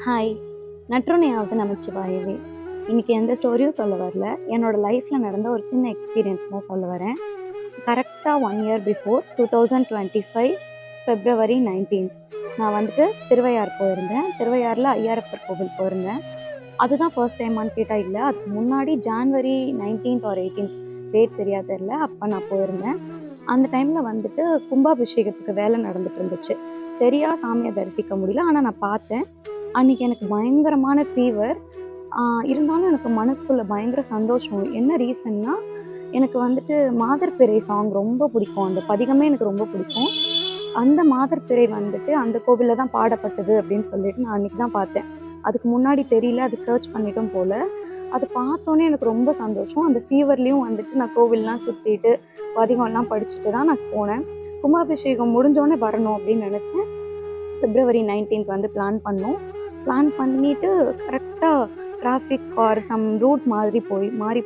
Hi, நற்றுணையாவது நமச்சிவாயவே. இன்னைக்கு எந்த ஸ்டோரியும் சொல்ல வரல. என்னோட லைஃப்பில் நடந்த ஒரு சின்ன எக்ஸ்பீரியன்ஸ் தான் சொல்ல வரேன். கரெக்டாக 1 இயர் பிஃபோர் 2025 February 19th நான் வந்துட்டு திருவையார் போயிருந்தேன். திருவையாறில் ஐயாரப்பர் கோவில் போயிருந்தேன். அதுதான் ஃபர்ஸ்ட் டைமான்னு கேட்டால் இல்லை, அதுக்கு முன்னாடி January 19th or 18th date சரியாக தெரில, அப்போ நான் போயிருந்தேன். அந்த டைமில் வந்துட்டு கும்பாபிஷேகத்துக்கு வேலை நடந்துட்டு இருந்துச்சு. சரியாக சாமியை தரிசிக்க முடியல, ஆனால் நான் பார்த்தேன். அன்றைக்கி எனக்கு பயங்கரமான ஃபீவர். இருந்தாலும் எனக்கு மனசுக்குள்ளே பயங்கர சந்தோஷம். என்ன ரீசன்னா, எனக்கு வந்துட்டு மாதர்பிறை சாங் ரொம்ப பிடிக்கும். அந்த பதிகமே எனக்கு ரொம்ப பிடிக்கும். அந்த மாதர்பிறை வந்துட்டு அந்த கோவிலில் தான் பாடப்பட்டது அப்படின்னு சொல்லிட்டு நான் அன்றைக்கி தான் பார்த்தேன். அதுக்கு முன்னாடி தெரியல, அது சர்ச் பண்ணிட்டும் போல். அது பார்த்தோன்னே எனக்கு ரொம்ப சந்தோஷம். அந்த ஃபீவர்லேயும் வந்துட்டு நான் கோவில்லாம் சுற்றிட்டு பதிகம்லாம் படிச்சுட்டு தான் நான் போனேன். கும்பாபிஷேகம் முடிஞ்சோடனே வரணும் அப்படின்னு நினச்சேன். February 19th வந்து பிளான் பண்ணிவிட்டு கரெக்டாக டிராஃபிக் ஆர் சம் ரூட் மாறி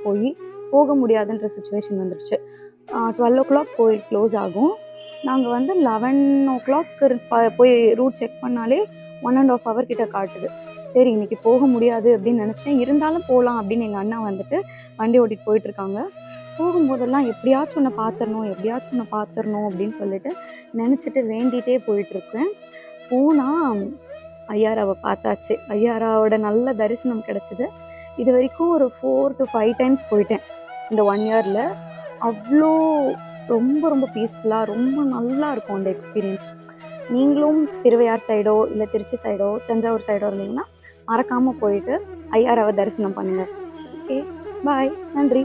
போய் போக முடியாதுன்ற சுச்சுவேஷன் வந்துடுச்சு. 12 o'clock கோயில் க்ளோஸ் ஆகும். நாங்கள் வந்து 11 o'clock போய் ரூட் செக் பண்ணாலே 1.5 hour கிட்ட காட்டுது. சரி, இன்னைக்கு போக முடியாது அப்படின்னு நினச்சிட்டேன். இருந்தாலும் போகலாம் அப்படின்னு எங்கள் அண்ணா வந்துட்டு வண்டி ஓட்டிகிட்டு போயிட்டுருக்காங்க. போகும்போதெல்லாம் எப்படியாச்சும் ஒன்று பார்த்துடணும் அப்படின்னு சொல்லிட்டு நினச்சிட்டு வேண்டிகிட்டே போயிட்டுருக்கேன். போனால் ஐயாராவை பார்த்தாச்சு. ஐயாராவோட நல்ல தரிசனம் கிடச்சிது. இது வரைக்கும் ஒரு 4 to 5 times போயிட்டேன் இந்த 1 yearல. அவ்வளோ ரொம்ப பீஸ்ஃபுல்லாக ரொம்ப நல்லா இருக்கும் அந்த எக்ஸ்பீரியன்ஸ். நீங்களும் திருவையார் சைடோ இல்லை திருச்சி சைடோ தஞ்சாவூர் சைடோ இருந்தீங்கன்னா மறக்காமல் போயிட்டு ஐயாராவை தரிசனம் பண்ணுங்கள். ஓகே, பாய், நன்றி.